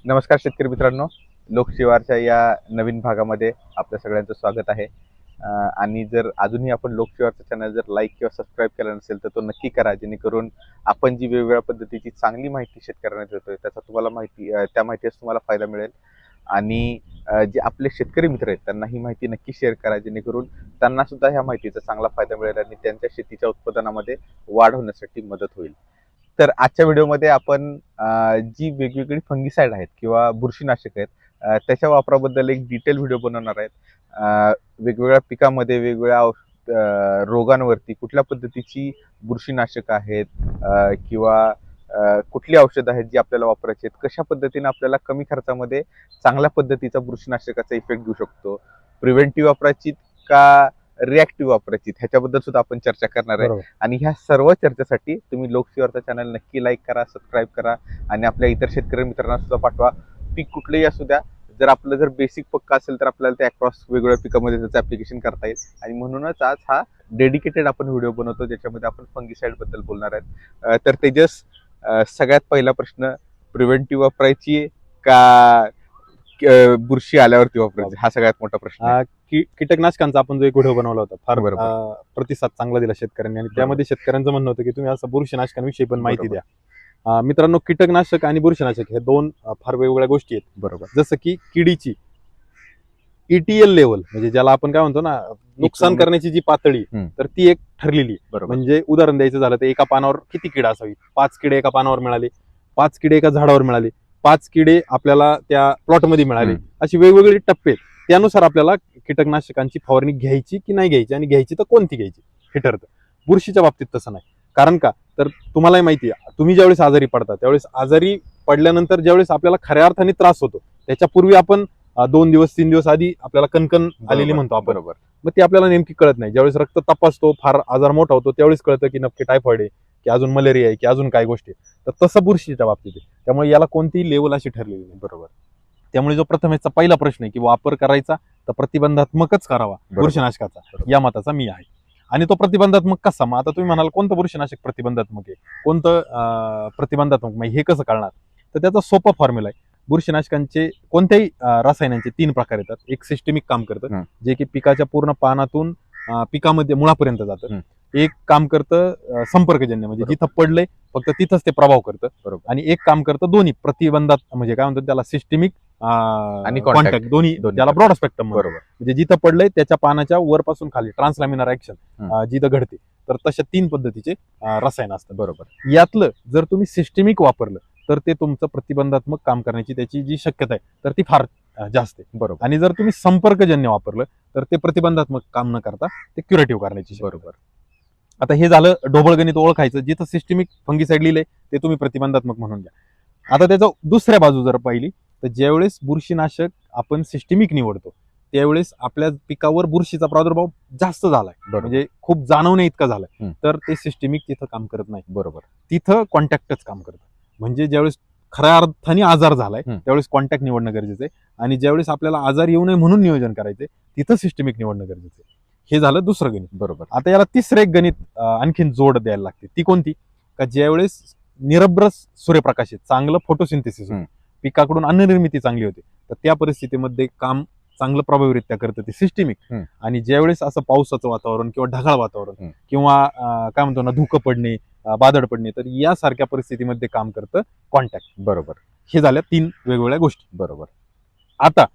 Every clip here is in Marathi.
नमस्कार शेतकरी मित्रांनो, लोकशिवारच्या या नवीन भागामध्ये आपल्या सगळ्यांचं स्वागत आहे. आणि जर अजूनही आपण लोकशिवारचा चॅनल जर लाईक किंवा सबस्क्राईब केला नसेल तर तो नक्की करा, जेणेकरून आपण जी वेगवेगळ्या पद्धतीची चांगली माहिती शेतकऱ्यांना देतोय त्याचा तुम्हाला त्या माहितीचा तुम्हाला फायदा मिळेल. आणि जे आपले शेतकरी मित्र आहेत त्यांना ही माहिती नक्की शेअर करा, जेणेकरून त्यांना सुद्धा ह्या माहितीचा चांगला फायदा मिळेल आणि त्यांच्या शेतीच्या उत्पादनामध्ये वाढ होण्यासाठी मदत होईल. तर आजच्या व्हिडिओमध्ये आपण जी वेगवेगळी फंगिसाइड आहेत किंवा बुरशीनाशक आहेत त्याच्या वापराबद्दल एक डिटेल व्हिडिओ बनवणार आहेत. वेगवेगळ्या पिकामध्ये वेगवेगळ्या रोगांवरती कुठल्या पद्धतीची बुरशीनाशक आहेत किंवा कुठली औषधं आहेत जी आपल्याला वापरायची आहेत, कशा पद्धतीने आपल्याला कमी खर्चामध्ये चांगल्या पद्धतीचा बुरशीनाशकाचा इफेक्ट देऊ शकतो, प्रिव्हेंटिव्ह वापरायची का रिॲक्टिव्ह वापरायची, ह्याच्याबद्दल सुद्धा आपण चर्चा करणार आहे. आणि ह्या सर्व चर्चेसाठी तुम्ही लोकशिवारचा चॅनल नक्की लाईक करा, सबस्क्राईब करा आणि आपल्या इतर शेतकरी मित्रांना सुद्धा पाठवा. पीक कुठलंही असू द्या, जर बेसिक पक्का असेल तर आपल्याला ते अक्रॉस वेगवेगळ्या पिकामध्ये त्याचं ऍप्लिकेशन करता येईल. आणि म्हणूनच आज हा डेडिकेटेड आपण व्हिडिओ बनवतो ज्याच्यामध्ये आपण फंगिसाइड बद्दल बोलणार आहेत. तर तेजस, सगळ्यात पहिला प्रश्न, प्रिव्हेंटिव्ह वापरायची का बुरशी आल्यावरती वापरायची, हा सगळ्यात मोठा प्रश्न आहे. कीटकनाशकांचा आपण जो एक व्हिडिओ बनवला होता, फार प्रतिसाद चांगला दिला शेतकऱ्यांनी आणि त्यामध्ये शेतकऱ्यांचं म्हणणं होतं की तुम्ही असं बुरशीनाशकांविषयी पण माहिती द्या. मित्रांनो, कीटकनाशक आणि बुरशीनाशक हे दोन फार वेगवेगळ्या गोष्टी आहेत. बरोबर. जसं की किडीची ETL लेवल, म्हणजे ज्याला आपण काय म्हणतो ना, नुकसान करण्याची जी पातळी, तर ती एक ठरलेली. म्हणजे उदाहरण द्यायचं झालं तर एका पानावर किती किडा असावी, 5 किडे एका पानावर मिळाले, 5 किडे एका झाडावर मिळाले, 5 किडे आपल्याला त्या प्लॉटमध्ये मिळाले, अशी वेगवेगळी टप्पे. त्यानुसार आपल्याला कीटकनाशकांची फवारणी घ्यायची की नाही घ्यायची आणि घ्यायची तर कोणती घ्यायची हे ठरतं. बुरशीच्या बाबतीत तसं नाही. कारण का, तर तुम्हालाही माहिती आहे, तुम्ही ज्यावेळेस आजारी पडता त्यावेळेस आजारी पडल्यानंतर ज्यावेळेस आपल्याला खऱ्या अर्थाने त्रास होतो, त्याच्यापूर्वी आपण 2 दिवस 3 दिवस आधी आपल्याला कणकण आलेली म्हणतो आपण. बरोबर. मग ती आपल्याला नेमकी कळत नाही. ज्यावेळेस रक्त तपासतो, फार आजार मोठा होतो, त्यावेळेस कळतं की नक्की टायफॉइड आहे की अजून मलेरिया आहे की अजून काय गोष्टी. तर तसं बुरशीच्या बाबतीत आहे. त्यामुळे याला कोणतीही लेवल अशी ठरलेली नाही. बरोबर. त्यामुळे जो प्रथमेचा पहिला प्रश्न आहे की वापर करायचा तर प्रतिबंधात्मकच करावा बुरशीनाशकाचा, या मताचा मी आहे. आणि तो प्रतिबंधात्मक कसा, मग आता तुम्ही म्हणाल कोणतं बुरशीनाशक प्रतिबंधात्मक आहे, कोणतं प्रतिबंधात्मक नाही, हे कसं कळणार. तर त्याचा सोपा फॉर्म्युला आहे. बुरशीनाशकांचे कोणत्याही रसायनांचे 3 प्रकार येतात. एक सिस्टेमिक काम करतं, जे की पिकाच्या पूर्ण पानातून पिकामध्ये मुळापर्यंत जातं. एक काम करतं संपर्कजन्य, म्हणजे जिथं पडलंय फक्त तिथंच ते प्रभाव करतं. आणि एक काम करतं दोन्ही प्रतिबंधात, म्हणजे काय म्हणतात त्याला, सिस्टेमिक आणि कॉन्टॅक्ट, दोन्ही त्याला ब्रॉड स्पेक्ट्रम. बरोबर. म्हणजे जिथं पडलंय त्याच्या पानाच्या वरपासून खाली ट्रान्सलॅमिनार ऍक्शन जिथं घडते, तर तशा 3 पद्धतीचे रसायन असतात. बरोबर. यातलं जर तुम्ही सिस्टेमिक वापरलं तर ते तुमचं प्रतिबंधात्मक काम करण्याची त्याची जी शक्यता आहे तर ती फार जास्त आहे. बरोबर. आणि जर तुम्ही संपर्कजन्य वापरलं तर ते प्रतिबंधात्मक काम न करता ते क्युरेटिव्ह करण्याची शक्यता. बरोबर. आता हे झालं ढोबळ गणित ओळखायचं. जिथं सिस्टेमिक फंगिसाइड लिहिलंय ते तुम्ही प्रतिबंधात्मक म्हणून घ्या. आता त्याचा दुसऱ्या बाजू जर पाहिली तर ज्यावेळेस बुरशीनाशक आपण सिस्टेमिक निवडतो त्यावेळेस आपल्या पिकावर बुरशीचा प्रादुर्भाव जास्त झालाय, म्हणजे खूप जाणवणे इतका झालाय, तर ते सिस्टेमिक तिथं काम करत नाही. बरोबर. तिथं कॉन्टॅक्टच काम करतं. म्हणजे ज्यावेळेस खऱ्या अर्थाने आजार झालाय त्यावेळेस कॉन्टॅक्ट निवडणं गरजेचं आहे. आणि ज्यावेळेस आपल्याला आजार येऊ नये म्हणून नियोजन करायचंय तिथं सिस्टेमिक निवडणं गरजेचं आहे. हे झालं दुसरं गणित. बरोबर. आता याला तिसरं एक गणित आणखीन जोड द्यायला लागते. ती कोणती, का ज्यावेळेस निरभ्र सूर्यप्रकाशित चांगलं फोटोसिंथेसिस होतं, पिकाकडून अन्ननिर्मिती चांगली होते, तर त्या परिस्थितीमध्ये काम चांगलं प्रभावीरित्या करतं ते सिस्टेमिक. आणि ज्यावेळेस असं पावसाचं वातावरण किंवा ढगाळ वातावरण किंवा काय म्हणतो ना, धुकं पडणे, बादळ पडणे, तर यासारख्या परिस्थितीमध्ये काम करतं कॉन्टॅक्ट. बरोबर. हे झाल्या 3 वेगवेगळ्या गोष्टी. बरोबर. आता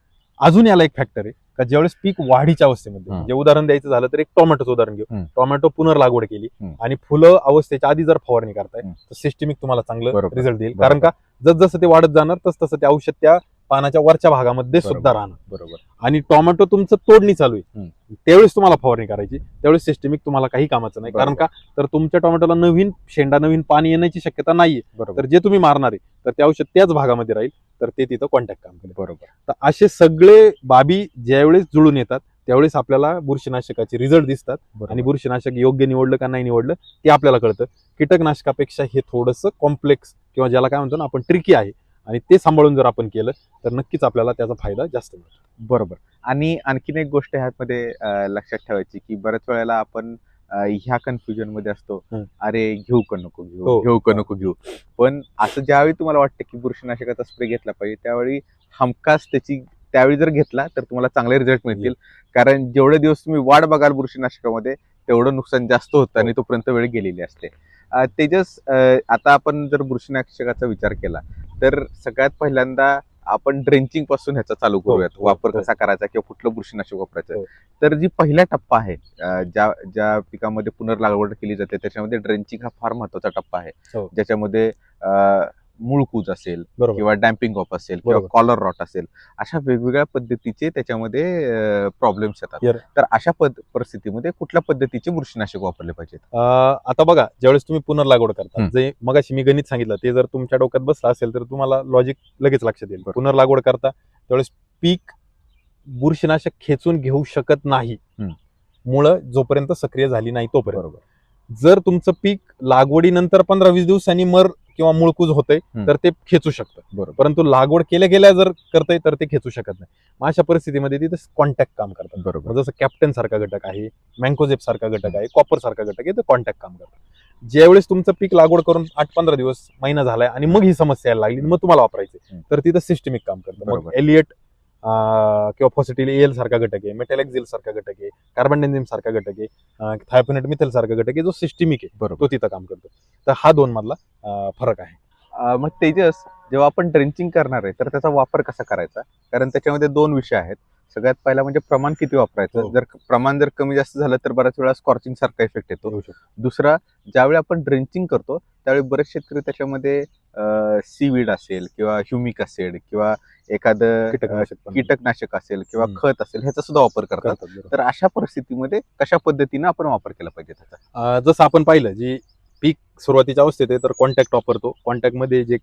अजून याला एक फॅक्टर आहे का ज्यावेळेस पीक वाढीच्या अवस्थेमध्ये, म्हणजे उदाहरण द्यायचं झालं तर एक टोमॅटोचं उदाहरण घेऊ. टोमॅटो पुनर्लागवड केली आणि फुलं अवस्थेच्या आधी जर फवारणी करताय तर सिस्टेमिक तुम्हाला चांगलं रिझल्ट देईल. कारण का, जसं ते वाढत जाणार तसं ते औषध त्या पानाच्या वरच्या भागामध्ये सुद्धा राहणार. बरोबर. आणि टोमॅटो तुमचं तोडणी चालू आहे त्यावेळेस तुम्हाला फवारणी करायची, त्यावेळेस सिस्टेमिक तुम्हाला काही कामाचं नाही. कारण का, तर तुमच्या टोमॅटोला नवीन शेंडा, नवीन पाणी येण्याची शक्यता नाहीये. तर जे तुम्ही मारणार आहे तर ते औषध त्याच भागामध्ये राहील, तर ते तिथं कॉन्टॅक्ट काम करेल. बरोबर. तर असे सगळे बाबी ज्यावेळेस जुळून येतात त्यावेळेस आपल्याला बुरशीनाशकाचे रिझल्ट दिसतात. आणि बुरशीनाशक योग्य निवडलं का नाही निवडलं ते आपल्याला कळतं. कीटकनाशकापेक्षा हे थोडंसं कॉम्प्लेक्स किंवा ज्याला काय म्हणतो ना आपण ट्रिकी आहे, आणि ते सांभाळून जर आपण केलं तर नक्कीच आपल्याला त्याचा फायदा जास्त मिळतो. बरोबर. आणि आणखीन एक गोष्ट ह्यामध्ये लक्षात ठेवायची की बऱ्याच वेळेला आपण ह्या कन्फ्युजन मध्ये असतो, हं. अरे घेऊ का नको घेऊ, हो. घेऊ का नको घेऊ. पण असं ज्यावेळी तुम्हाला वाटतं की बुरशीनाशकाचा स्प्रे घेतला पाहिजे, त्यावेळी हमखास त्यावेळी जर घेतला तर तुम्हाला चांगले रिझल्ट मिळतील. कारण जेवढे दिवस तुम्ही वाट बघाल बुरशीनाशकामध्ये, तेवढं नुकसान जास्त होतं आणि तोपर्यंत वेळ गेलेली असते. तेजस, आता आपण जर बुरशीनाशकाचा विचार केला तर सगळ्यात पहिल्यांदा आपण ड्रेंचिंग पासून ह्याचा चालू करूयात. हो. वापर कसा करायचा किंवा कुठलं बुरशीनाशक वापरायचं. हो. तर जी पहिला टप्पा आहे, ज्या ज्या पिकामध्ये पुनर्लागवड केली जाते त्याच्यामध्ये ड्रेंचिंग हा फार महत्वाचा टप्पा आहे. हो. ज्याच्यामध्ये मूळकूज असेल बरोबर. किंवा डॅम्पिंग ऑफ असेल किंवा बरोबर. कॉलर रॉट असेल, अशा वेगवेगळ्या पद्धतीचे त्याच्यामध्ये प्रॉब्लेम्स येतात. Yes. तर अशा परिस्थितीमध्ये कुठल्या पद्धतीचे बुरशीनाशक वापरले पाहिजेत? आता बघा, ज्यावेळेस तुम्ही पुनर्लागवड करता, हं. जे मगाशी मी गणित सांगितलं ते जर तुमच्या डोक्यात बसलं असेल तर तुम्हाला लॉजिक लगेच लक्षात येईल. बरोबर. पुनर्लागवड करता त्यावेळेस पीक बुरशीनाशक खेचून घेऊ शकत नाही, हं. मुळं जोपर्यंत सक्रिय झाली नाही तोपर्यंत. बरोबर. जर तुमचं पीक लागवडीनंतर 15-20 दिवसांनी मर किंवा मुळकूज होतंय हं. तर ते खेचू शकतं, बरोबर. परंतु लागवड केल्या गेल्या जर करतंय तर ते खेचू शकत नाही. मग अशा परिस्थितीमध्ये तिथे कॉन्टॅक्ट काम करतात. बरोबर. मग जसं कॅप्टन सारखा घटक आहे, मँकोझेप सारखा घटक आहे, कॉपर सारखा घटक आहे, तर कॉन्टॅक्ट काम करतात. ज्यावेळेस तुमचं पीक लागवड करून 8-15 दिवस, महिना झालाय आणि मग ही समस्या यायला लागली, मग तुम्हाला वापरायचे, तर तिथं सिस्टमिक काम करतं. मग बरोबर. एलिएट किंवा फॉसिटिल एल सारखा घटक आहे, मेटॅलेक्झिल सारखा घटक आहे, कार्बन सारखा घटक आहे, थायफोनेट मिथेल सारखा घटक आहे, जो सिस्टमिक आहे, बरोबर. तो तिथं काम करतो. तर हा दोन मधला फरक आहे. मग तेजस, जेव्हा आपण ड्रेंचिंग करणार आहे तर त्याचा वापर कसा करायचा? कारण त्याच्यामध्ये 2 विषय आहेत. सगळ्यात पहिला म्हणजे प्रमाण किती वापरायचं. हो. जर प्रमाण कमी जास्त झालं तर बऱ्याच वेळा स्कॉर्चिंग सारखा इफेक्ट येतो. येऊ शकतो. दुसरा, ज्यावेळी आपण ड्रेंचिंग करतो त्यावेळी बरेच शेतकरी त्याच्यामध्ये सीवीड असेल किंवा ह्युमिक ॲसिड किंवा एखादं कीटकनाशक असेल किंवा खत असेल, ह्याचा सुद्धा वापर करतात. तर अशा परिस्थितीमध्ये कशा पद्धतीने आपण वापर केला पाहिजे त्याचा? जसं आपण पाहिलं, जी पीक सुरुवातीच्या अवस्थेत आहे तर कॉन्टॅक्ट वापरतो. कॉन्टॅक्ट मध्ये जे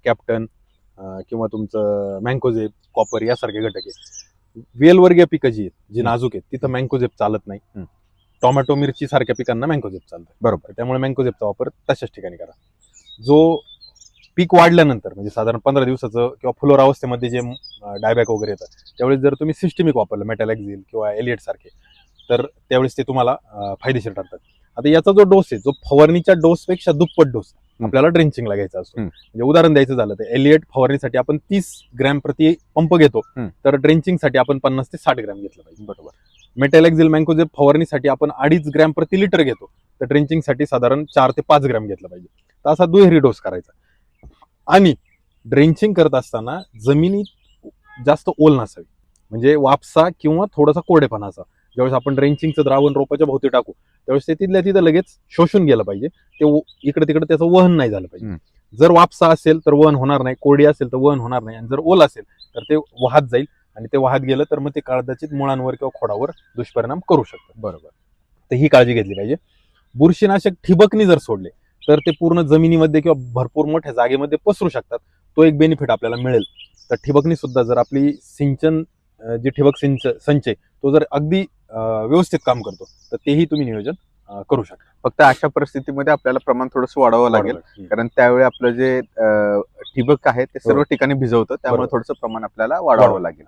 कॅप्टन किंवा तुमचं मँकोझेप, कॉपर यासारखे घटक आहे. वेलवर्गीय पिकं जी आहेत, जी नाजूक आहेत, तिथं मँकोझेप चालत नाही. टोमॅटो, मिरची सारख्या पिकांना मँकोझेप चालतं. बरोबर. त्यामुळे मँकोझेपचा वापर तशाच ठिकाणी करा. जो पीक वाढल्यानंतर म्हणजे साधारण 15 दिवसाचं किंवा फुलोर अवस्थेमध्ये जे डायबॅक वगैरे येतात, त्यावेळेस जर तुम्ही सिस्टमिक वापरलं, मेटॅलेक्झिल किंवा एलिएट सारखे, तर त्यावेळेस ते तुम्हाला फायदेशीर ठरतात. आता याचा जो डोस आहे, जो फवारणीच्या डोसपेक्षा दुप्पट डोस आपल्याला ड्रेंचिंगला घ्यायचा असतो. म्हणजे उदाहरण द्यायचं झालं तर एलिएट फवारणीसाठी आपण 30 ग्रॅम प्रति पंप घेतो, तर ड्रेंचिंगसाठी आपण 50 ते 60 ग्रॅम घेतलं पाहिजे. बरोबर. मेटॅलेक्झिल, मँकोझेप फवारणीसाठी आपण 2.5 ग्रॅम प्रति लिटर घेतो, तर ड्रेंचिंगसाठी साधारण 4 ते 5 ग्रॅम घेतलं पाहिजे. तर असा दुहेरी डोस करायचा. आणि ड्रेंचिंग करत असताना जमिनीत जास्त ओल नसावी, म्हणजे वापसा किंवा थोडासा कोरडेपणा असा. ज्यावेळेस आपण ड्रेंचिंगचं द्रावण रोपाच्या भोवती टाकू त्यावेळेस ते तिथल्या तिथं लगेच शोषून गेलं पाहिजे. ते इकडे तिकडे त्याचं वहन नाही झालं पाहिजे. जर वापसा असेल तर वहन होणार नाही, कोरडी असेल तर वहन होणार नाही, आणि जर ओल असेल तर ते वाहत जाईल, आणि ते वाहत गेलं तर मग ते कदाचित मुळांवर किंवा खोडावर दुष्परिणाम करू शकतं. बरोबर. तर ही काळजी घेतली पाहिजे. बुरशीनाशक ठिबकनी जर सोडले तर ते पूर्ण जमिनीमध्ये किंवा भरपूर मोठ्या जागेमध्ये पसरू शकतात. तो एक बेनिफिट आपल्याला मिळेल. तर ठिबकनी सुद्धा जर आपली सिंचन जी ठिबक संच तो जर अगदी व्यवस्थित काम करतो तर तेही तुम्ही नियोजन करू शकता. फक्त अशा परिस्थितीमध्ये आपल्याला प्रमाण थोडंसं वाढवावं लागेल, कारण त्यावेळी आपलं जे ठिबक आहे ते सर्व ठिकाणी भिजवतं, त्यामुळे थोडंसं प्रमाण आपल्याला वाढवावं लागेल.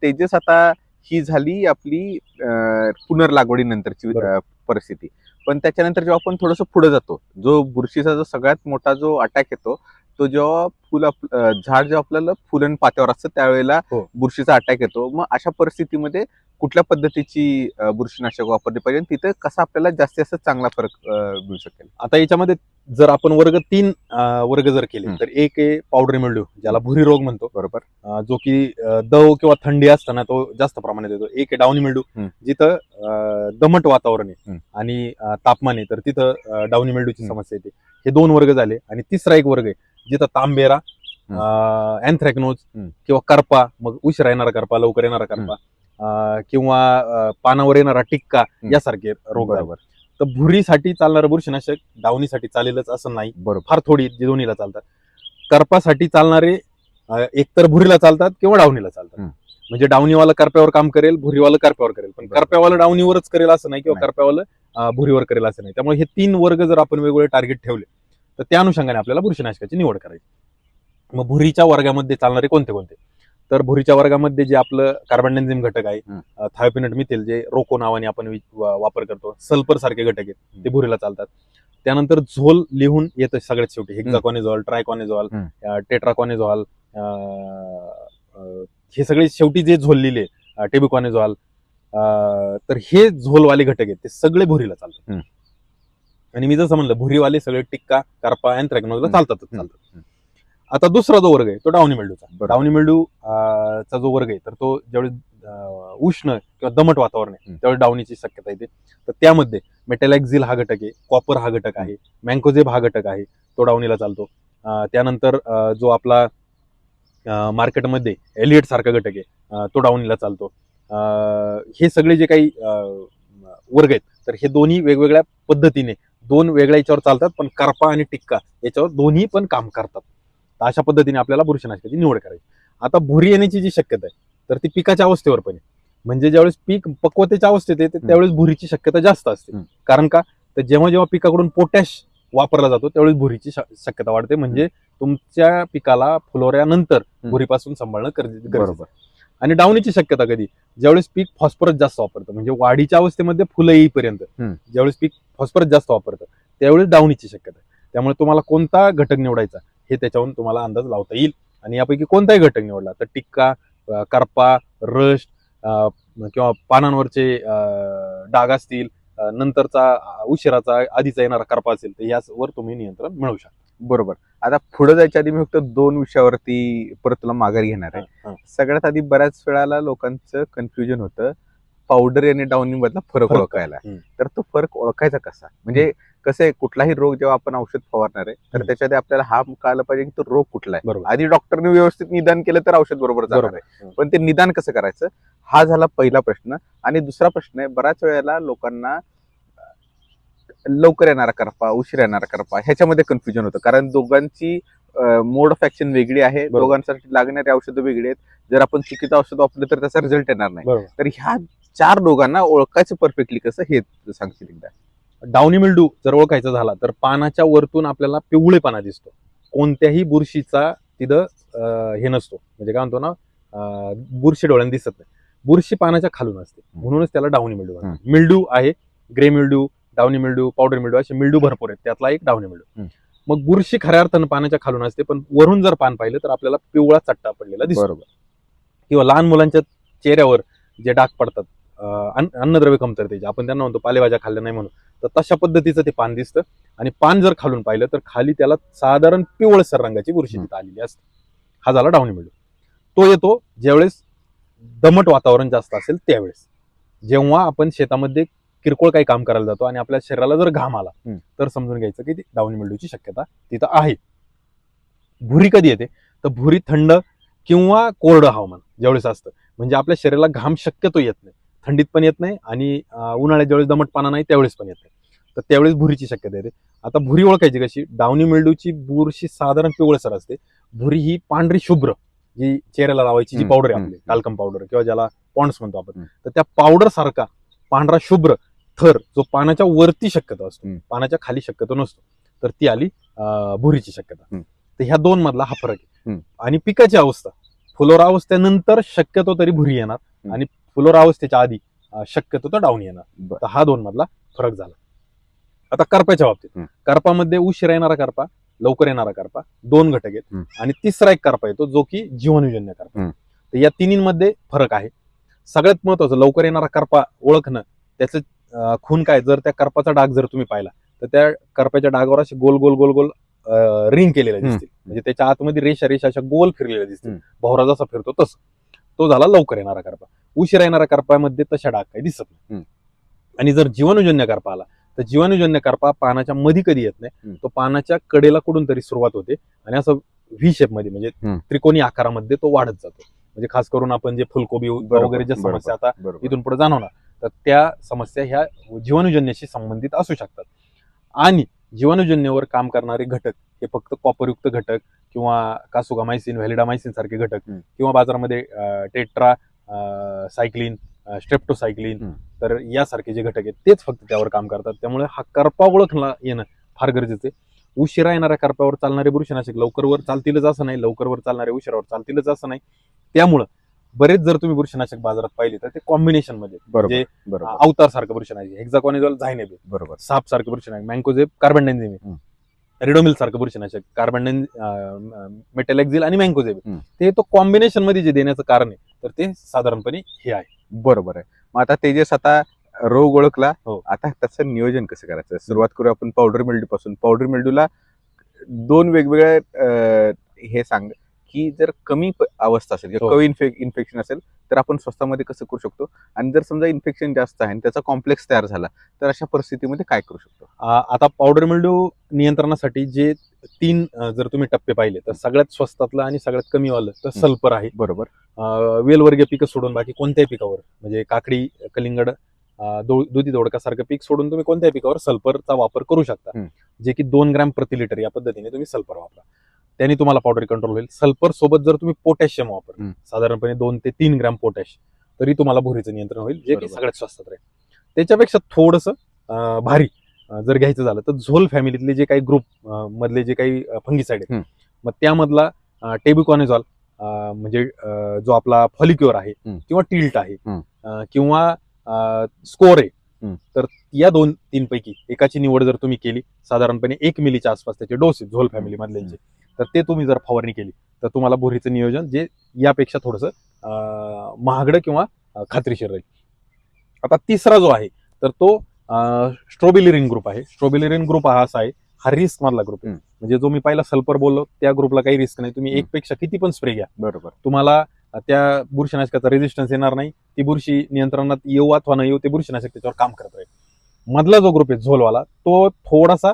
तेजस, आता ही झाली आपली पुनर्लागवडीनंतरची परिस्थिती. पण त्याच्यानंतर जेव्हा आपण थोडंसं पुढे जातो, जो बुरशीचा जो सगळ्यात मोठा जो अटॅक येतो तो जेव्हा झाड जेव्हा आपल्याला फुलं पात्यावर असतं त्यावेळेला बुरशीचा अटॅक येतो. मग अशा परिस्थितीमध्ये कुठल्या पद्धतीची बुरशीनाशक वापरली पाहिजे, तिथे कसा आपल्याला जास्तीत जास्त चांगला फरक मिळू शकेल? आता याच्यामध्ये जर आपण वर्ग 3 वर्ग जर केले तर एक आहे पावडरी मिल्ड्यू, ज्याला भुरी रोग म्हणतो. बरोबर. जो की दव किंवा थंडी असताना तो जास्त प्रमाणात येतो. एक आहे डाउनी मिल्ड्यू, जिथं दमट वातावरण आहे आणि तापमान आहे तर तिथं डाउनी मिल्ड्यूची समस्या येते. हे 2 वर्ग झाले. आणि तिसरा एक वर्ग आहे जिथं तांबेरा, अँथ्रॅकनोज किंवा करपा, मग उशिरा येणारा करपा, लवकर येणारा करपा, किंवा पानावर येणारा टिक्का यासारखे रोग. तर भुरीसाठी चालणारं बुरशीनाशक डावणीसाठी चालेलच असं नाही, फार थोडी दोन्हीला चालतात. करपासाठी चालणारे एकतर भुरीला चालतात किंवा डावणीला चालतात. म्हणजे डावणीवाला करप्यावर काम करेल, भुरीवाला करप्यावर करेल, पण करप्यावाला डावणीवरच करेल असं नाही, किंवा करप्यावाला भुरीवर करेल असं नाही. त्यामुळे हे 3 वर्ग जर आपण वेगवेगळे टार्गेट ठेवले तर त्या अनुषंगाने आपल्याला बुरशीनाशकाची निवड करायची. मग भुरीच्या वर्गामध्ये चालणारे कोणते कोणते, तर भुरीच्या वर्गामध्ये जे आपलं कार्बन एन्झाईम घटक आहे, हं. थायोपिनट मिथेल जे रोको नावाने आपण वापर करतो, सल्फर सारखे घटक आहेत ते भुरीला चालतात. त्यानंतर झोल लिहून येतं सगळ्यात शेवटी, हेक्साकॉनिझॉल, ट्रायकॉनिझॉल, टेट्राकॉनिझॉल, हे सगळे शेवटी जे झोल लिहिले, टेबुकॉनिझॉल, तर हे झोलवाले घटक आहेत ते सगळे भुरीला चालतात. आणि मी जसं म्हणलं भुरीवाले सगळे टिक्का, कार्पा, अँथ्रॅकनोजला चालतात. आता दुसरा जो वर्ग आहे तो डाउनी मिल्ड्यूचा. डाउनी मिल्ड्यू चा जो वर्ग आहे तर तो ज्यावेळेस उष्ण किंवा दमट वातावरण आहे त्यावेळेस डाउनीची शक्यता येते. तर त्यामध्ये मेटॅलॅक्झिल हा घटक आहे, कॉपर हा घटक आहे, मँकोझेब हा घटक आहे, तो डाउनीला चालतो. त्यानंतर जो आपला मार्केटमध्ये एलिएट सारखा घटक आहे तो डाउनीला चालतो. हे सगळे जे काही वर्ग आहेत तर हे दोन्ही वेगवेगळ्या पद्धतीने दोन वेगळ्या याच्यावर चालतात, पण कार्पा आणि टिक्का याच्यावर दोन्ही पण काम करतात. तर अशा पद्धतीने आपल्याला बुरशीनाशकाची निवड करायची. आता भुरी येण्याची जी शक्यता आहे तर ती पिकाच्या अवस्थेवर पण आहे. म्हणजे ज्यावेळेस पीक पक्वतेच्या अवस्थेत येते त्यावेळेस भुरीची शक्यता जास्त असते. कारण का, तर जेव्हा जेव्हा पिकाकडून पोटॅश वापरला जातो त्यावेळेस भुरीची शक्यता वाढते. म्हणजे तुमच्या पिकाला फुलोऱ्यानंतर भुरीपासून सांभाळणं गरजेचं. आणि डाउनीची शक्यता कधी, ज्यावेळेस पीक फॉस्फरस जास्त वापरतं, म्हणजे वाढीच्या अवस्थेमध्ये फुलं येईपर्यंत ज्यावेळेस पीक फॉस्फरस जास्त वापरतं त्यावेळेस डाउनीची शक्यता आहे. त्यामुळे तुम्हाला कोणता घटक निवडायचा हे त्याच्यावरून तुम्हाला अंदाज लावता येईल. आणि यापैकी कोणताही घटक निवडला तर टिक्का, कार्पा, रस्ट किंवा पानांवरचे डाग असतील, नंतरचा उशिराचा आधीचा येणारा कार्पा असेल तर यावर तुम्ही नियंत्रण मिळवू शकता. बरोबर. आता पुढे जायच्या आधी मी फक्त 2 विषयावरती परत तुला माघार घेणार आहे. सगळ्यात आधी बऱ्याच वेळाला लोकांचं कन्फ्युजन होतं पावडर आणि डाउनी मधला फरक ओळखायला. तर तो फरक ओळखायचा कसा? म्हणजे कसं आहे, कुठलाही रोग जेव्हा आपण औषध फवारणार आहे तर त्याच्या आधी आपल्याला हा कळायला पाहिजे की तो रोग कुठला आहे. आधी डॉक्टरने व्यवस्थित निदान केलं तर औषध बरोबर जाणार आहे. पण ते निदान कसं करायचं हा झाला पहिला प्रश्न. आणि दुसरा प्रश्न आहे, बऱ्याच वेळेला लोकांना लवकर येणारा करपा, उशीर येणारा करपा ह्याच्यामध्ये कन्फ्युजन होतं. कारण दोघांची मोड ऑफ ऍक्शन वेगळी आहे, दोघांसाठी लागणारी औषधं वेगळी आहेत. जर आपण चुकीचं औषध वापरलं तर त्याचा रिझल्ट येणार नाही. तर ह्या 4 रोगांना ओळखायचं परफेक्टली कसं हे सांगशील एकदा? डाउनी मिल्ड्यू जर ओळखायचा झाला तर पानाच्या वरतून आपल्याला पिवळेपणा दिसतो. कोणत्याही बुरशीचा तिथं हे नसतो, म्हणजे काय म्हणतो ना, बुरशी डोळ्यांना दिसत नाही. बुरशी पानाच्या खालून असते, म्हणूनच त्याला डाउनी मिल्ड्यू म्हणतात. मिल्ड्यू आहे, grey mildew, downy mildew, powder mildew, असे मिल्ड्यू भरपूर आहेत, त्यातला एक डाउनी मिल्ड्यू. मग बुरशी खऱ्या अर्थानं पानाच्या खालून असते, पण वरून जर पान पाहिलं तर आपल्याला पिवळा चट्टा पडलेला दिसतो. किंवा लहान मुलांच्या चेहऱ्यावर जे डाग पडतात अन्नद्रव्य कमतरतेचे, आपण त्यांना म्हणतो पालेभाज्या खाल्ल्या नाही म्हणून, तर तशा पद्धतीचं ते पान दिसतं. आणि पान जर खालून पाहिलं तर खाली त्याला साधारण पिवळसर रंगाची बुरशी तिथं आलेली असते. हा झाला डाउनी मिल्ड्यू. तो येतो ज्यावेळेस दमट वातावरण जास्त असेल त्यावेळेस, जेव्हा आपण शेतामध्ये किरकोळ काही काम करायला जातो आणि आपल्या शरीराला जर घाम आला तर समजून घ्यायचं की डाउनी मिल्ड्यूची शक्यता तिथं आहे. भुरी कधी येते तर भुरी थंड किंवा कोरडं हवामान ज्यावेळेस असतं, म्हणजे आपल्या शरीराला घाम शक्यतो येत नाही, थंडीत पण येत नाही आणि उन्हाळ्यात ज्यावेळेस दमटपणा नाही त्यावेळेस पण येत नाही, तर त्यावेळेस भुरीची शक्यता येते. आता भुरी ओळखायची कशी? डाउनी मिल्ड्यूची बुरशी साधारण पिवळसर असते. भुरी ही पांढरी शुभ्र जी चेहऱ्याला लावायची जी पावडर आहे आपली टाल्कम पावडर किंवा ज्याला पॉन्ड्स म्हणतो आपण, तर त्या पावडर सारखा पांढरा शुभ्र थर जो पानाच्या वरती शक्यतो असतो, पानाच्या खाली शक्यतो नसतो, तर ती आली भुरीची शक्यता. तर ह्या दोन मधला हा फरक आहे. आणि पिकाची अवस्था, फुलोरा अवस्थेनंतर शक्यतो तरी भुरी येणार आणि फुलोरा अवस्थेच्या आधी शक्यतो तर डाऊन येणार. तर हा दोन मधला फरक झाला. आता करप्याच्या बाबतीत, करपामध्ये उशिरा येणारा करपा, लवकर येणारा करपा, दोन घटक आहेत. आणि तिसरा एक करपा येतो जो की जीवाणूजन्य करपा. तर या तिन्हीमध्ये फरक आहे. सगळ्यात महत्वाचं लवकर येणारा करपा ओळखणं, त्याचं खून काय, जर त्या करपाचा डाग जर तुम्ही पाहिला तर त्या करप्याच्या डागावर असे गोल गोल गोल गोल रिंग केलेल्या दिसतील, म्हणजे त्याच्या आतमध्ये रेषा रेषा अशा गोल फिरलेल्या दिसतील, भोवरा जसा फिरतो तसं. तो झाला लवकर येणारा करपा. उशिरा येणारा करपामध्ये तशा डाग काही दिसत नाही. आणि जर जीवाणूजन्य करपा आला तर जीवाणूजन्य करपा पानाच्या मध्ये कधी येत नाही, तो पानाच्या कडेला कुठून तरी सुरुवात होते आणि असं व्ही शेप मध्ये म्हणजे त्रिकोणी आकारामध्ये तो वाढत जातो. म्हणजे खास करून आपण जे फुलकोबी वगैरे ज्या समस्या आता इथून पुढे जाणवणार, तर त्या समस्या ह्या जीवाणूजन्याशी संबंधित असू शकतात. आणि जीवाणूजन्यावर काम करणारे घटक हे फक्त कॉपरयुक्त घटक किंवा कासुगामायसिन, व्हॅलिडामायसिन सारखे घटक किंवा बाजारामध्ये टेट्रा सायक्लिन, स्ट्रेप्टोसायक्लिन, तर यासारखे जे घटक आहेत तेच फक्त त्यावर काम करतात. त्यामुळे हा करपा ओळखला येणं फार गरजेचं आहे. उशिरा येणाऱ्या करप्यावर चालणारे बुरशीनाशक लवकर वर चालतीलच असं नाही, लवकर वर चालणारे उशिरावर चालतीलच असं नाही. त्यामुळं बरेच जर तुम्ही बुरशीनाशक बाजारात पाहिले तर ते कॉम्बिनेशन मध्ये बरोबर बरोबर अवतार सारखं बुरशीनाशक, हेक्झाकॉनिझोल, झायनेबेल, बरोबर साप सारखं बुरशीनाशक, मँकोझेब, कार्बनडेन्झिम, रिडोमिल सारखं बुरशीनाशक, मेटॅलेक्झिल आणि मँकोझेब, ते तो कॉम्बिनेशन मध्ये जे देण्याचं कारण आहे तर ते साधारणपणे हे आहे. बरोबर आहे. मग आता तेजस, आता रोग ओळखला, हो. आता त्याचं नियोजन कसं करायचं? सुरुवात करू आपण पावडर मिल्ड्यू पासून. पावडर मिल्ड्यूला दोन वेगवेगळ्या हे सांग की जर कमी अवस्था असेल किंवा हो. कमी इन्फेक्शन असेल तर आपण स्वस्तामध्ये कसं करू शकतो, आणि जर समजा इन्फेक्शन जास्त आहे आणि त्याचा कॉम्प्लेक्स तयार झाला तर अशा परिस्थितीमध्ये काय करू शकतो? आता पावडर मिल्ड्यू नियंत्रणासाठी जे 3 जर तुम्ही टप्पे पाहिले तर सगळ्यात स्वस्तातलं आणि सगळ्यात कमी वालं तर सल्फर आहे. बरोबर. वेलवर्गीय पिकं सोडून बाकी कोणत्याही पिकावर, म्हणजे काकडी, कलिंगड, दुधी दोडकासारखं पीक सोडून तुम्ही कोणत्याही पिकावर सल्फरचा वापर करू शकता, जे की 2 ग्रॅम प्रति लिटर या पद्धतीने तुम्ही सल्फर वापरा, त्याने तुम्हाला पावडर कंट्रोल होईल. सल्फर सोबत जर तुम्ही पोटॅशियम वापरलं, साधारणपणे 2 ते 3 ग्रॅम पोटॅश, तरी तुम्हाला भुरीचं नियंत्रण होईल, जे की सगळ्यात स्वस्तात राहील. त्याच्यापेक्षा थोडंसं भारी जर घ्यायचं झालं तर झोल फॅमिलीतले जे काही ग्रुप मधले जे काही फंगिसाइड आहेत, मग त्यामधला टेब्युकॉनिझॉल, म्हणजे जो आपला फॉलिक्युअर आहे किंवा टिल्ट आहे किंवा स्कोर आहे, तर या 2-3 पैकी एकाची निवड जर तुम्ही केली, साधारणपणे 1 मिलीच्या आसपास त्याचे डोस झोल फॅमिली मधल्यांचे, तर ते तुम्ही जर फवारणी केली तर तुम्हाला भुरीचं नियोजन जे यापेक्षा थोडंसं महागडं किंवा खात्रीशीर राहील. आता तिसरा जो आहे तर तो स्ट्रोबिलिरिन ग्रुप आहे. स्ट्रोबिलिरिन ग्रुप हा असा आहे, हा रिस्क मधला ग्रुप आहे. म्हणजे जो मी पहिला सल्फर बोललो त्या ग्रुपला काही रिस्क नाही, तुम्ही एक पेक्षा किती पण स्प्रे घ्या, बरोबर, तुम्हाला त्या बुरशीनाशकाचा रेजिस्टन्स येणार नाही, ती बुरशी नियंत्रणात येऊ अथवा न येऊ ते बुरशीनाशक त्याच्यावर काम करत राहील. मधला जो ग्रुप आहे झोलवाला, तो थोडासा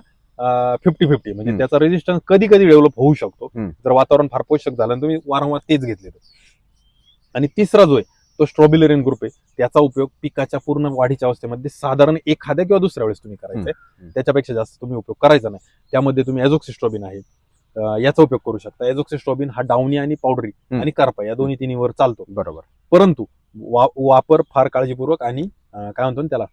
50-50, म्हणजे त्याचा रेजिस्टन्स कधी कधी डेव्हलप होऊ शकतो जर वातावरण फार पोषक झालं आणि तुम्ही वारंवार तेच घेतले तर. आणि तिसरा जो आहे तो स्ट्रॉबिलिरिन ग्रुप आहे, त्याचा उपयोग पिकाच्या पूर्ण वाढीच्या अवस्थेमध्ये साधारण एखाद्या किंवा दुसऱ्या वेळेस तुम्ही करायचा आहे, त्याच्यापेक्षा जास्त तुम्ही उपयोग करायचा नाही. त्यामध्ये तुम्ही ॲझोक्सिस्ट्रोबिन आहे, याचा उपयोग करू शकता. ॲझोक्सिस्ट्रोबिन हा डाउनी आणि पावडरी आणि कार्पा या दोन्ही तिन्हीवर चालतो. बरोबर. परंतु वापर फार काळजीपूर्वक आणि काय म्हणतो ना त्याला,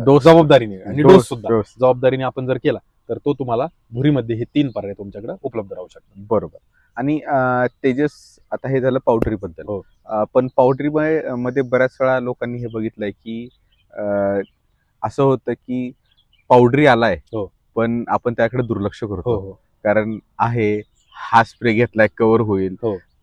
जबाबदारीने आणि डोस सुद्धा जबाबदारीने आपण जर केला तर तो तुम्हाला भुरीमध्ये हे 3 पर्याय तुमच्याकडे उपलब्ध राहू शकतात. बरोबर. आणि तेजस, आता हे झालं पावडरी बद्दल. पण पावडरी मध्ये बऱ्याच वेळा लोकांनी हे बघितलंय की असं होतं की पावडरी आलाय पण आपण त्याकडे दुर्लक्ष करतो, कारण आहे हा स्प्रे घेतलाय कव्हर होईल,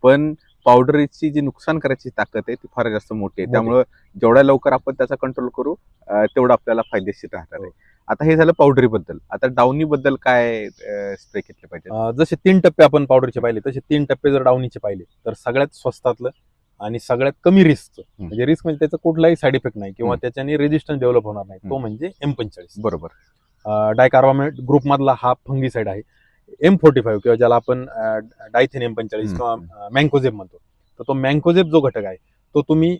पण पावडरीची जी नुकसान करायची ताकद आहे ती फार जास्त मोठी आहे. त्यामुळे जेवढ्या लवकर आपण त्याचा कंट्रोल करू तेवढं आपल्याला फायदेशीर राहणार आहे. आता हे झालं पावडरी बद्दल. आता डाउनी बद्दल काय स्प्रे घेतले पाहिजे? जसे 3 टप्पे आपण पावडरचे पाहिले तसे 3 टप्पे जर डाउनीचे पाहिले तर सगळ्यात स्वस्तातलं आणि सगळ्यात कमी रिस्कचं, म्हणजे रिस्क म्हणजे त्याचा कुठलाही साईड इफेक्ट नाही किंवा त्याच्याने रेजिस्टन्स डेव्हलप होणार नाही, तो म्हणजे M45. बरोबर. डायकार्बामेट ग्रुप मधला हा फंगिसाइड आहे. M45 किंवा ज्याला आपण डायथेन M45 किंवा मँकोझेब म्हणतो, तर तो मँकोझेब जो घटक आहे तो तुम्ही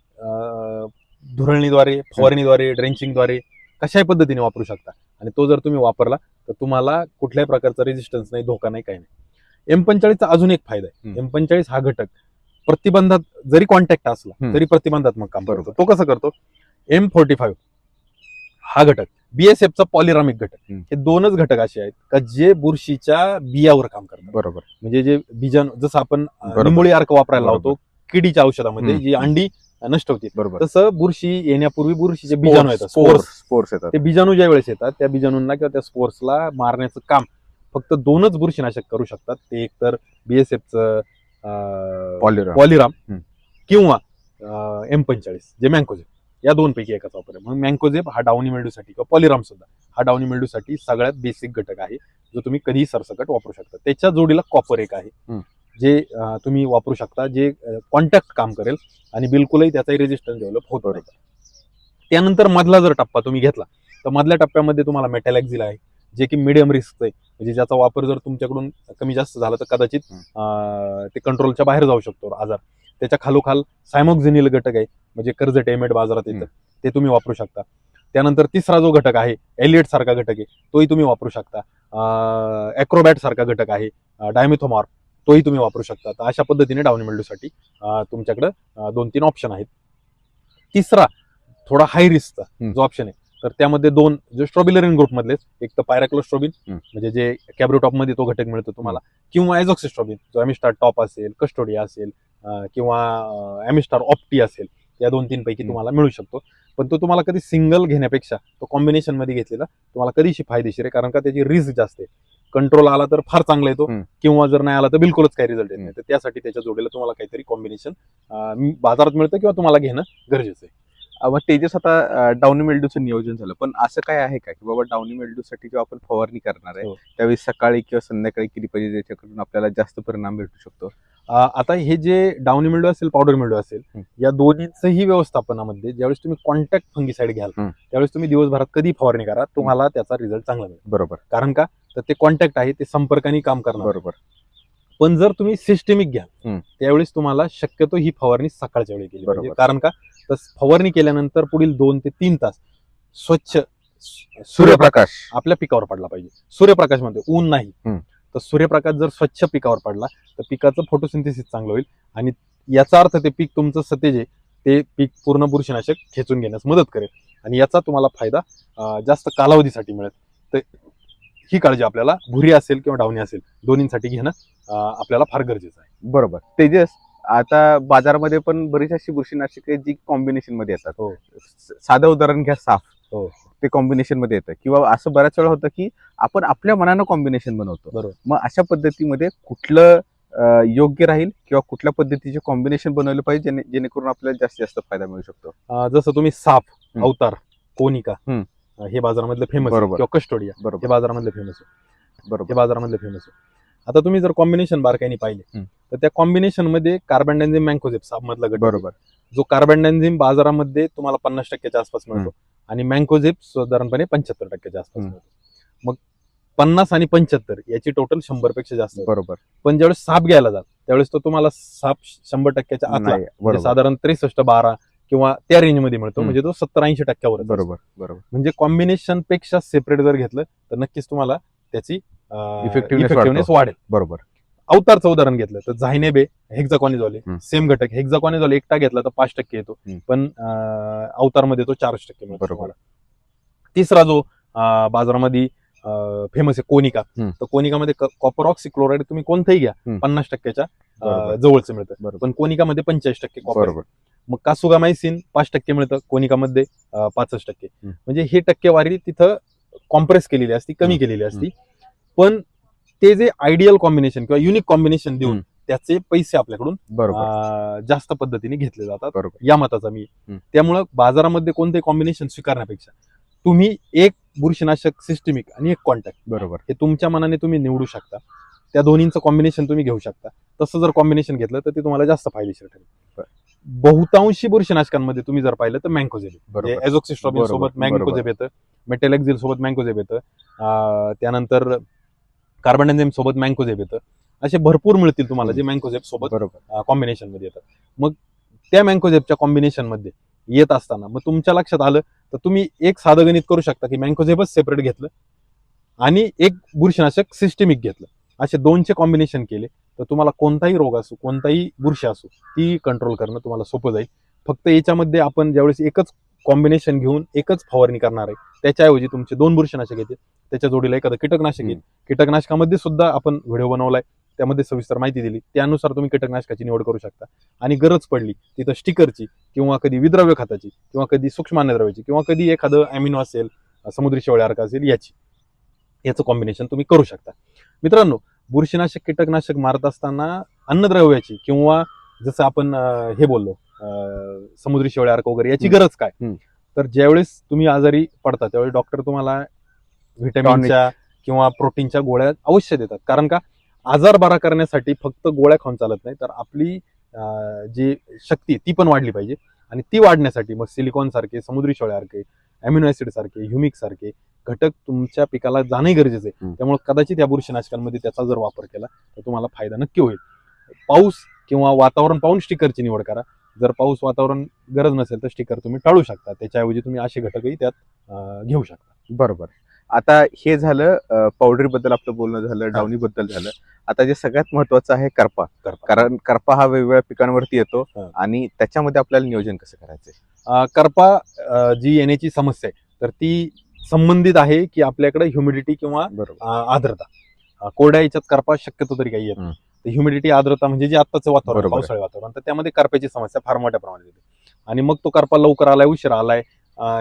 धुरळणीद्वारे, फवारणीद्वारे, ड्रेंचिंगद्वारे कशाही पद्धतीने वापरू शकता, आणि तो जर तुम्ही वापरला तर तुम्हाला कुठल्याही प्रकारचा रेजिस्टन्स नाही, धोका नाही, काही नाही. M45 चा अजून एक फायदा आहे, M45 हा घटक प्रतिबंधात जरी कॉन्टॅक्ट असला तरी प्रतिबंधात्मक काम करतो. तो कसं करतो? M45 हा घटक, BSF चा पॉलिरामिक घटक, हे 2च घटक असे आहेत का जे बुरशीच्या बियावर काम करतात. बरोबर. म्हणजे जे बीजाणू, जसं आपण निमुळी अर्क वापरायला लावतो किडीच्या औषधामध्ये जी अंडी नष्ट होते, तसं बुरशी येण्यापूर्वी बुरशीचे बीजाणू येतात, स्पोर्स येतात. ते बीजाणू ज्या वेळेस येतात त्या बीजाणूंना किंवा त्या स्पोर्सला मारण्याचं काम फक्त 2च बुरशीनाशक करू शकतात. ते एकतर BSFचं पॉलिराम किंवा M45 जे मँकोझेब, या 2 पैकी एकाचा वापर आहे. मग मँकोझेब हा डाउनी मिल्ड्यूसाठी किंवा पॉलिराम सुद्धा हा डाउनी मिल्ड्यूसाठी सगळ्यात बेसिक घटक आहे, जो तुम्ही कधीही सरसकट वापरू शकता. त्याच्या जोडीला कॉपर एक आहे जे तुम्ही वापरू शकता, जे कॉन्टॅक्ट काम करेल आणि बिलकुलही त्याचाही रेजिस्टन्स डेव्हलप होत नाही. त्यानंतर मधला जर टप्पा तुम्ही घेतला तर मधल्या टप्प्यामध्ये तुम्हाला मेटॅलेक्झिल आहे, जे की मिडियम रिस्कचं आहे, म्हणजे ज्याचा वापर जर तुमच्याकडून कमी जास्त झाला तर कदाचित ते कंट्रोलच्या बाहेर जाऊ शकतो आजार. त्याच्या खालोखाल सायमोक्झिनिल घटक आहे, म्हणजे कर्जत एमेड बाजारात येतं, ते तुम्ही वापरू शकता. त्यानंतर तिसरा जो घटक आहे एलिएट सारखा घटक आहे, तोही तुम्ही वापरू शकता. ॲक्रोबॅट सारखा घटक आहे, डायमिथोमॉर, तोही तुम्ही वापरू शकता. तर अशा पद्धतीने डाउनी मिल्ड्यूसाठी तुमच्याकडे 2-3 ऑप्शन आहेत. तिसरा थोडा हाय रिस्कचा जो ऑप्शन आहे तर त्यामध्ये 2 जे स्ट्रॉबिलिरिन ग्रुप मधले, एक तर पायराक्लोस्ट्रोबिन, म्हणजे जे कॅब्रोटॉप मध्ये तो घटक मिळतो तुम्हाला, किंवा ॲझोक्सिस्ट्रोबिन जो ॲमिस्टार टॉप असेल, कस्टोडिया असेल, किंवा ॲमिस्टार ऑप्टी असेल, या 2-3 पैकी तुम्हाला मिळू शकतो. पण तो तुम्हाला कधी सिंगल घेण्यापेक्षा तो कॉम्बिनेशन मध्ये घेतलेला तुम्हाला कधीशी फायदेशीर आहे, कारण का त्याची रिस्क जास्त आहे. कंट्रोल आला तर फार चांगला येतो, किंवा जर नाही आला तर बिलकुलच काही रिझल्ट येत नाही. तर त्यासाठी त्याच्या जोडीला तुम्हाला काहीतरी कॉम्बिनेशन बाजारात मिळतं किंवा तुम्हाला घेणं गरजेचं आहे. मग तेजस आता डाउनी मेल्ड्यूचं नियोजन झालं, पण असं काय आहे का की बाबा डाउनी मेल्ड्यूसाठी जेव्हा आपण फवारणी करणार आहे त्यावेळी सकाळी किंवा संध्याकाळी केली पाहिजे, ज्याच्याकडून आपल्याला जास्त परिणाम भेटू शकतो? आता हे जे डाउनी मिल्ड्यू असेल, पावडर मिल्ड्यू असेल, या दोन्हीचंही व्यवस्थापनामध्ये ज्यावेळेस तुम्ही कॉन्टॅक्ट फंगिसाइड घ्याल त्यावेळेस तुम्ही दिवसभरात कधी फवारणी करा, तुम्हाला त्याचा रिझल्ट चांगला मिळेल. बरोबर. कारण का, तर ते कॉन्टॅक्ट आहे, ते संपर्काने काम करणार. बरोबर. पण जर तुम्ही सिस्टेमिक घ्याल त्यावेळेस तुम्हाला शक्यतो ही फवारणी सकाळच्या वेळी केली पाहिजे. कारण का, तर फवारणी केल्यानंतर पुढील 2 ते 3 तास स्वच्छ सूर्यप्रकाश आपल्या पिकावर पडला पाहिजे. सूर्यप्रकाश म्हणते, ऊन नाही. तर सूर्यप्रकाश जर स्वच्छ पिकावर पडला तर पिकाचं फोटोसिंथेसिस चांगलं होईल, आणि याचा अर्थ ते पीक तुमचं सतेज आहे, ते पीक पूर्ण बुरशीनाशक खेचून घेण्यास मदत करेल, आणि याचा तुम्हाला फायदा जास्त कालावधीसाठी मिळेल. तर ही काळजी आपल्याला भुरी असेल किंवा डावणी असेल दोन्हींसाठी घेणं आपल्याला फार गरजेचं आहे. बरोबर. तेजस, आता बाजारामध्ये पण बरीच अशी बुरशीनाशके जी कॉम्बिनेशन मध्ये येतात. साधं उदाहरण घ्या, साफ. ते कॉम्बिनेशन मध्ये येतं, किंवा असं बऱ्याच वेळा होतं की आपण आपल्या मनानं कॉम्बिनेशन बनवतो. बरोबर. मग अशा पद्धतीमध्ये कुठलं योग्य राहील किंवा कुठल्या पद्धतीचे कॉम्बिनेशन बनवलं पाहिजे जेणेकरून आपल्याला जास्तीत जास्त फायदा मिळू शकतो? जसं तुम्ही साफ, अवतार, कोनिका हे बाजारामधले फेमस आहे, किंवा कस्टोडिया हे बाजारामधले फेमस आहे. बरोबर. हे बाजारामधले फेमस आहे. आता तुम्ही जर कॉम्बिनेशन बारकाईने पाहिले तर त्या कॉम्बिनेशन मध्ये कार्बनडायझिम, मँकोझेब साफ मधला गट. बरोबर. जो कार्बनडायझिम बाजारामध्ये तुम्हाला 50% आसपास मिळतो, आणि मँकोझेब साधारणपणे 75% आसपास मिळतो. मग 50 आणि 75 याची टोटल 100 पेक्षा जास्त. बरोबर. पण ज्यावेळेस साप घ्यायला जात त्यावेळेस तो तुम्हाला साप 100%च्या आतला, म्हणजे साधारण 63-12 किंवा त्या रेंजमध्ये मिळतो, म्हणजे तो 70-80%वर. बरोबर. बरोबर. म्हणजे कॉम्बिनेशन पेक्षा सेपरेट जर घेतलं तर नक्कीच तुम्हाला त्याची इफेक्टिव्हनेस वाढेल. बरोबर. अवतारचं उदाहरण घेतलं तर झायनेबे, हेक्झाकॉनिझॉल सेम घटक. हेक्झाकॉनिझॉल एकटा घेतला तर 5% येतो, पण अवतारमध्ये तो 4% मिळतो. बरोबर. तिसरा जो बाजारामध्ये फेमस आहे कोनिका, तर कोनिकामध्ये कॉपर ऑक्सिक्लोराइड तुम्ही कोणतंही घ्या 50%च्या जवळचं मिळतं, पण कोनिकामध्ये 45% कॉपर. मग कासुगामायसिन 5% मिळतं, कोनिकामध्ये 65%. म्हणजे ही टक्केवारी तिथं कॉम्प्रेस केलेली असती, कमी केलेली असती. पण ते जे आयडियल कॉम्बिनेशन किंवा युनिक कॉम्बिनेशन देऊन त्याचे पैसे आपल्याकडून जास्त पद्धतीने घेतले जातात, या मताचा मी. त्यामुळं बाजारामध्ये कोणते कॉम्बिनेशन स्वीकारण्यापेक्षा तुम्ही एक बुरशीनाशक सिस्टमिक आणि एक कॉन्टॅक्ट, बरोबर, हे तुमच्या मनाने तुम्ही निवडू शकता. त्या दोन्हींचं कॉम्बिनेशन तुम्ही घेऊ शकता. तसं जर कॉम्बिनेशन घेतलं तर ते तुम्हाला जास्त फायदेशीर ठरेल. बहुतांशी बुरशीनाशकांमध्ये तुम्ही जर पाहिलं तर मँकोझेब, एझोक्सिस्ट्रॉबिन सोबत मँकोझेब येतं, मेटॅलेक्झिल सोबत मँकोझेब येतं, त्यानंतर कार्बनडायझिम सोबत मँकोझेब येतं. असे भरपूर मिळतील तुम्हाला जे मँकोझेब सोबत कॉम्बिनेशन मध्ये येतात. मग त्या मँकोझेबच्या कॉम्बिनेशन मध्ये येत असताना मग तुमच्या लक्षात आलं तर तुम्ही एक साधं गणित करू शकता की मँकोझेबच सेपरेट घेतलं आणि एक बुरशीनाशक सिस्टमिक घेतलं, असे दोनचे कॉम्बिनेशन केले तर तुम्हाला कोणताही रोग असो, कोणताही बुरशी असो, ती कंट्रोल करणं तुम्हाला सोपं जाईल. फक्त याच्यामध्ये आपण ज्यावेळेस एकच कॉम्बिनेशन घेऊन एकच फवारणी करणार आहे, त्याच्याऐवजी तुमचे 2 बुरशीनाशक येते, त्याच्या जोडीला एखादं कीटकनाशक येईल. कीटकनाशकामध्ये सुद्धा आपण व्हिडिओ बनवलाय, त्यामध्ये सविस्तर माहिती दिली, त्यानुसार तुम्ही कीटकनाशकाची निवड करू शकता. आणि गरज पडली तिथं स्टिकरची किंवा कधी विद्रव्य खताची किंवा कधी सूक्ष्म अन्नद्रव्याची किंवा कधी एखादं अॅमिनो असेल, समुद्री शेवाळार्क असेल, याचं कॉम्बिनेशन तुम्ही करू शकता. मित्रांनो, बुरशीनाशक कीटकनाशक मारत असताना अन्नद्रव्याची किंवा जसं आपण हे बोललो समुद्री शेवाळार्क वगैरे याची गरज काय, तर ज्यावेळेस तुम्ही आजारी पडता त्यावेळेस डॉक्टर तुम्हाला व्हिटॅमिनच्या किंवा प्रोटीनच्या गोळ्या अवश्य देतात. कारण का, आजार बरा करण्यासाठी फक्त गोळ्या खाऊन चालत नाही, तर आपली जी शक्ती ती पण वाढली पाहिजे. आणि ती वाढण्यासाठी मग सिलिकॉन सारखे, समुद्री शेवाळार्क, अॅमिनो ऍसिड सारखे, ह्युमिक सारखे घटक तुमच्या पिकाला जाणं गरजेचं आहे. त्यामुळे कदाचित या बुरशीनाशकांमध्ये त्याचा जर वापर केला तर तुम्हाला फायदा नक्की होईल. पाऊस किंवा वातावरण पाहून स्टिकरची निवड करा. जर पाऊस वातावरण गरज नसेल तर स्टिकर तुम्ही टाळू शकता, त्याच्याऐवजी तुम्ही असे घटकही त्यात घेऊ शकता. बरोबर. आता हे झालं पावडरी बद्दल आपलं बोलणं झालं, डावणी बद्दल झालं. आता जे सगळ्यात महत्वाचं आहे करपा. कारण करपा हा वेगवेगळ्या पिकांवरती येतो आणि त्याच्यामध्ये आपल्याला नियोजन कसं करायचंय? करपा जी येण्याची समस्या आहे तर ती संबंधित आहे की आपल्याकडे ह्युमिडिटी किंवा आर्द्रता. कोरड्या याच्यात करपा शक्यतो तरी काही येत नाही. तर ह्युमिडिटी आर्द्रता म्हणजे जे आत्ताचं वातावरण बरोबर आहे. पावसाळी वातावरण, तर त्यामध्ये करप्याची समस्या फार मोठ्या प्रमाणात येते. आणि मग तो करपा लवकर आलाय उशिरा आलाय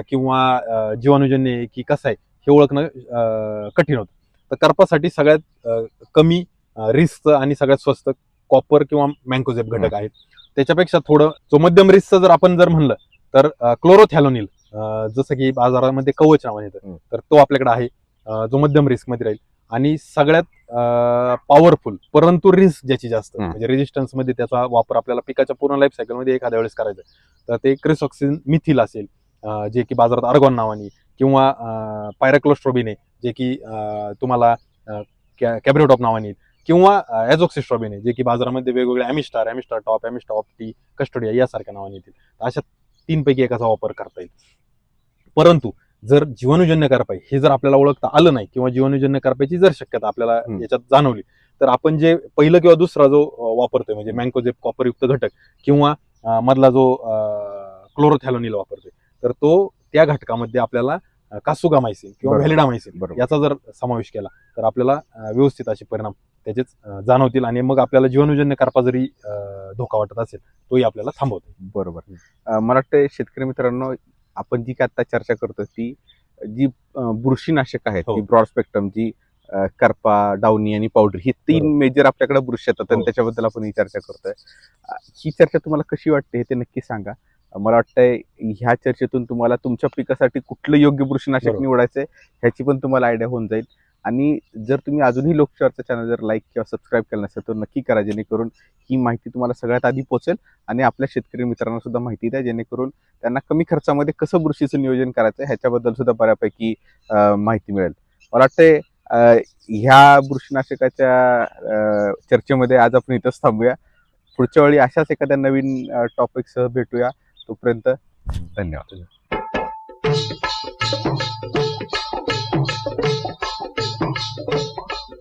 किंवा जीवाणूजन्य आहे की कसं आहे हे ओळखणं कठीण होतं. तर करपासाठी सगळ्यात कमी रिस्कचं आणि सगळ्यात स्वस्त कॉपर किंवा मँकोझेब घटक आहेत. त्याच्यापेक्षा थोडं जो मध्यम रिस्कचं जर आपण जर म्हणलं तर क्लोरोथॅलोनिल जसं की बाजारामध्ये कवच नावाने येतं, तर तो आपल्याकडे आहे जो मध्यम रिस्क मध्ये राहील. आणि सगळ्यात पॉवरफुल परंतु रिस्क ज्याची जास्त म्हणजे रेजिस्टन्स मध्ये त्याचा वापर आपल्याला पिकाच्या पूर्ण लाईफ सायकल मध्ये एखाद्या वेळेस करायचा आहे. तर ते क्रिसॉक्सिन मिथिल असेल जे की बाजारात आर्गॉन नावाने, किंवा पायराक्लोस्ट्रोबिन आहे जे की तुम्हाला कॅब्रेटॉप नावाने येईल, किंवा ॲझॉक्सिस्ट्रॉबिन आहे जे की बाजारामध्ये वेगवेगळे ॲमिस्टार टॉप, ॲमिस्टार ऑप्टी, कस्टोडिया यासारख्या नावाने येतील. अशा 3 पैकी एकाचा वापर करता येईल. परंतु जर जीवाणूजन्य करपाई हे जर आपल्याला ओळखता आलं नाही किंवा जीवाणूजन्य करपाईची जर शक्यता आपल्याला याच्यात जाणवली, तर आपण जे पहिलं किंवा दुसरा जो वापरतोय म्हणजे मँकोझेब कॉपरयुक्त घटक किंवा मधला जो क्लोरोथॅलोनिल वापरतोय, तर तो त्या घटकामध्ये आपल्याला कासुगामायसिन किंवा बरोबर. व्हॅलिडामायसिन बरोबर. याचा जर समावेश केला तर आपल्याला व्यवस्थित असे परिणाम त्याचेच जाणवतील आणि मग आपल्याला जीवाणूजन्य करपा जरी धोका वाटत असेल तोही आपल्याला थांबवतो. बरोबर. मला वाटतं शेतकरी मित्रांनो, आपण जी काय आता चर्चा करतो ती जी बुरशीनाशक आहेत, हो. ती ब्रॉड स्पेक्ट्रम जी करपा, डाउनी आणि पावडर ही 3 बरोबर. मेजर आपल्याकडे बुरशी येतात आणि हो. त्याच्याबद्दल आपण ही चर्चा करतोय. ही चर्चा तुम्हाला कशी वाटते हे ते नक्की सांगा. मला वाटतंय ह्या चर्चेतून तुम्हाला तुमच्या पिकासाठी कुठलं योग्य बुरशीनाशक बरोबर. निवडायचंय ह्याची पण तुम्हाला आयडिया होऊन जाईल. आणि जर तुम्ही अजूनही लोकशिवारचं चॅनल जर लाईक किंवा सबस्क्राईब केलं नसेल तर नक्की करा, जेणेकरून ही माहिती तुम्हाला सगळ्यात आधी पोहोचेल आणि आपल्या शेतकरी मित्रांना सुद्धा माहिती द्या, जेणेकरून त्यांना कमी खर्चामध्ये कसं बुरशीचं नियोजन करायचं ह्याच्याबद्दल सुद्धा बऱ्यापैकी माहिती मिळेल. मला वाटतंय ह्या बुरशीनाशकाच्या चर्चेमध्ये आज आपण इथंच थांबूया. पुढच्या वेळी अशाच एखाद्या नवीन टॉपिकसह भेटूया. तोपर्यंत धन्यवाद.